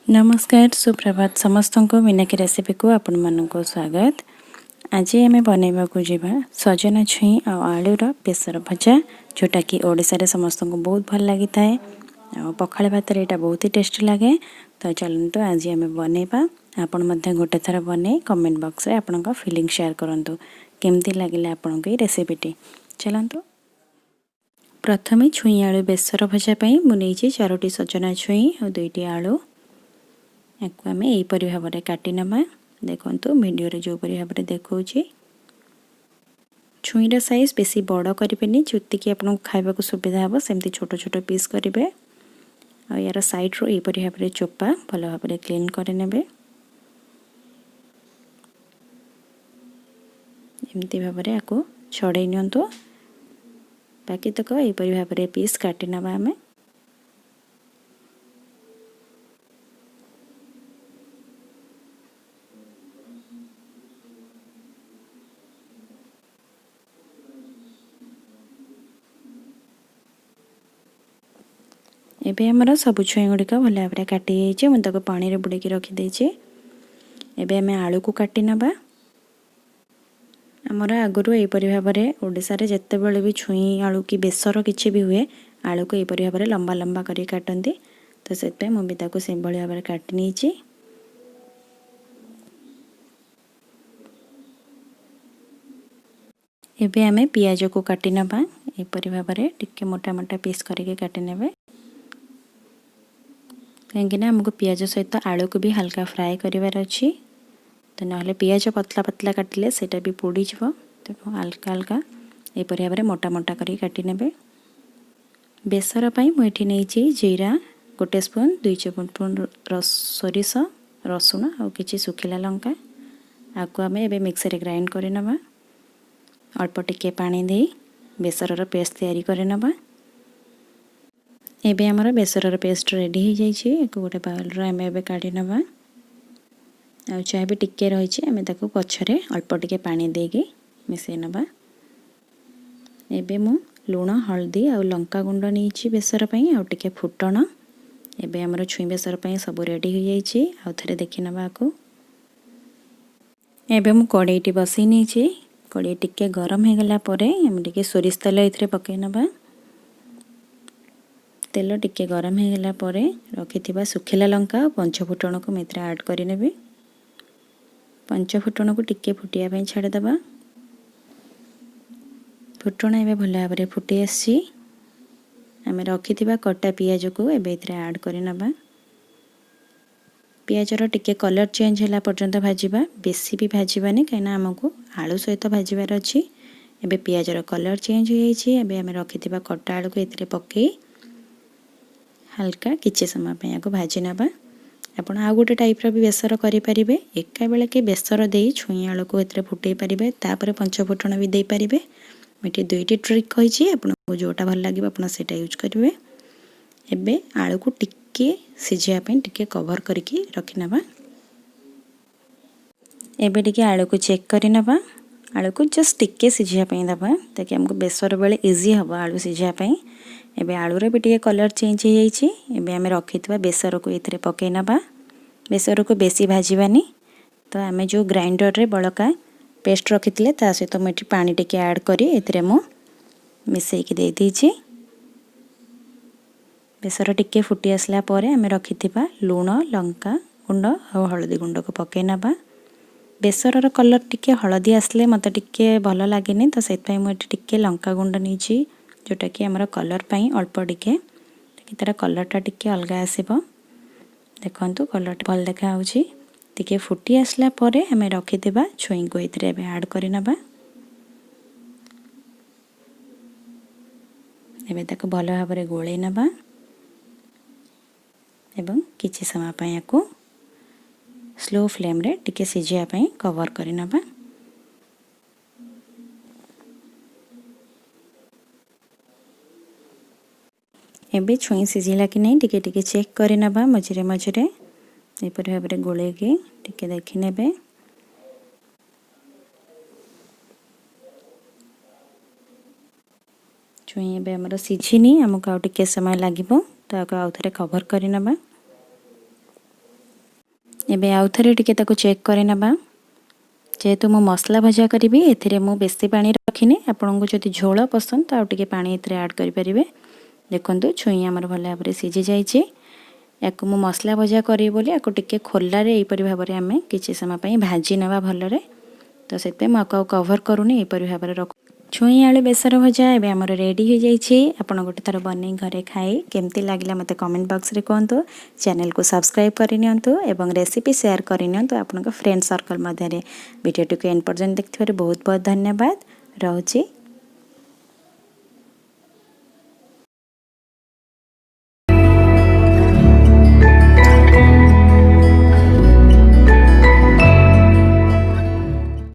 नमस्कार सुप्रभात समस्त को मीनाक्षी रेसिपी को आपण मानक स्वागत। आज आम बनवा को जीवा सजना छुई और आलूर बेसर भजा जोटा कि ओडिशा रे समस्त को बहुत भल लगी थाए। पखाल भात यहाँ बहुत ही टेस्टी लगे। तो चलतु आज आम बनवा आपण गोटे थर बने कमेंट बॉक्स रे आपण फीलिंग शेयर करंतु केमती लगे आपण को रेसिपीटी। चलतु प्रथमे छुई आलू बेसर भजा मुझे 4टी सजना छुई और 2टी आलू याकू आम यहीपरि भाव में काटी नवा। देखो वीडियो जो भाव में देखा छुईर साइज बेसी बड़ करेंगे जी आपको खावा सुविधा हे सेमती छोट छोट पीस करेंगे। और यार साइड रो यहीपरि भाव में चोपा भल भाव में क्लीन करने एमती भाव में आपको छड़े नियंतु। बाकी तक यहीपरि भाव में पीस काटी नवा आम। एबे हमर सब छुई गुड़िक भल भाव में काटी मुझे पानी बुड़े रखीदे। एबे आम आलू को काटी नवा। आमर आगुरी यहीपरि भाव में ओडिशा रे जिते बड़े भी छुई आलू की बेसर किसी भी हुए आलू को यहीपरि भाव में लंबा लंबा कर काटती। तो से मुझे से भाव में काटी नहीं। एबे आम पियाज को काटी नवा यहीपरि भाव में टिके मोटा मोटा पीस करके काटी नेबे। कहीं आमको पियाज सहित आलू को भी हल्का फ्राए करार अच्छी। तो ना पियाज पतला पतला काटिले सेटा भी पोड़ी जीव। तो हल्का हल्का यहीपरि भाव में मोटा मोटा कर काटी नेबे। बेसर मुझे नहीं जीरा 1 स्पून 2 स्पून सोरिष रसुण और किसी सुखिला लंका आपको आम ए मिक्सर ग्राइंड कर नवा। अल्प टिके पानी दे बेसर पेस्ट तैयारी कर नवा। एबे हमर बेसर पेस्ट रेडी हो जाइए। गोटे बाउल आम ए काढ़ी नवा। आ चाहे भी टिके रही आम ताको पछरे अल्प टिके पानी देके मिसई नवा। एबे मु लुण हल्दी और लंका गुंड नहीं बेसर आउ टिके फुटण। एबे हमर छुई बेसर सब रेडी हो जाइए। आउ थे देखी नवा को। एबे मु कड़ाईटी बसई नहीं। कड़ाई टिके गरम हो गला परे हम टिके सोरिष तेल एथरे पकई नवा। तेल टिके गरम हो गला परे रखिथिबा सुखिला लंका और पंचफुटण को मित्र ऐड करिनेबे। पंचफुटण को टिके फुटिया पई छाड़ी दबा। फुटण एबे भल भाव में फुटी आसी। आम रखिथिबा कटा पियाज को एबे इथरे ऐड करि नबा। पियाजर टिके कलर चेंज होला पर्यंत भाजिबा बेसी भी भाजिबानी कहिना हमको आलू सहित भाजिबार अछि। एबे पियाजर कलर चेंज हो जाइए। एबे आम रखिथिबा कटा आलू को इथरे पकई हल्का किछि समय पे याको भाजी नबा। आपण आ गोटे टाइप रो भी बेसर करि परिबे। एका बेले के बेसर देई छुई आलू को एथरे फुटई परिबे तापर पंचफुटण भी देई परिबे। मिठी दुईटी ट्रिक कहिछि आपण को जोटा भल लागिबो आपण सेटा यूज करिवे। एबे आलू को टिके सिझिया पे टिके कवर करके रखि नबा। एबे टिके आलू को चेक करि नबा। आलू को जस्ट टिके सिझिया पे दबा ताकि हमको बेसर बेले इजी हबो आलू सिझिया पे। एबे आलू रे भी टिके कलर चेंज हो जाइए। एबे आम रखिथिबा बेसर को एथरे पकई नबा। बेसर को बेसी भाजिबानी। तो आम जो ग्राइंडर रे बड़का पेस्ट रखिथिले ता सहित मुझे पानी टिके ऐड करी एथरे मु मिसईकी दे दीची। बेसर टिके फुटी आसला परे आम रखिथिबा लुण लंका गुंड और हळदी गुंड को पकई नबा। बेसर कलर टिके हळदी आसले मते टिके भल लागेनी। तो सेत मु टिके लंका गुंड नीची जोटा कि हमर कलर पाई अल्प टिके तार कलरटा टिके अलग आसीबो। देखंतु कलर भल देखा होची। टिके फुटी आसला परे हमें रखिथिबा छुई को इथरे बे ऐड करि नबा। एबे ताको भल भाव में गोळै नबा एवं किछि समय पय याको स्लो फ्लेम रे टिके सिझिया पय कवर करि नबा। एबे छुई सिझिला कि नहीं टिके टिके चेक करि नबा मझिरे मझिरे एपरि भाव में गोळे के टिके देखि नेबे। छुई एबे हमर सिझिनी हमको आउ टिके समय लागिबो। तो आउ थरे कवर करि नबा। एबे आउ थरे टिके ताको चेक करे नबा जेहेतु मु मसला भजा करी एथिरे मु बेसी पानी रखिनी आपन को जदि झोल पसंद तो आउ टिके पानी एथिरे ऐड करि परिबे। देखंतु छुई हमर भले भाबरे सिझी जाइछि याकु मु मसला भजा करी बोली याकु टिके खोल्ला रे एई परि भाबरे हमें किछि समय पई भाजी नबा भलरे तो सेते मु आकु कवर करूनी एई परि भाबरे रख छुई आलू बेसर भजा एबे हमर रेडी हो जाइछि। आपन गोटे थर बनै घरे खाई केमती लागला मते कमेंट बॉक्स रे कहंतु। चैनल को सब्सक्राइब करि नियंतु एवं रेसिपी शेयर करि नियंतु आपन फ्रेंड सर्कल मध्ये रे। वीडियो टू एंड पर्यंत देखथिबारे बहुत बहुत धन्यवाद। रहउछि।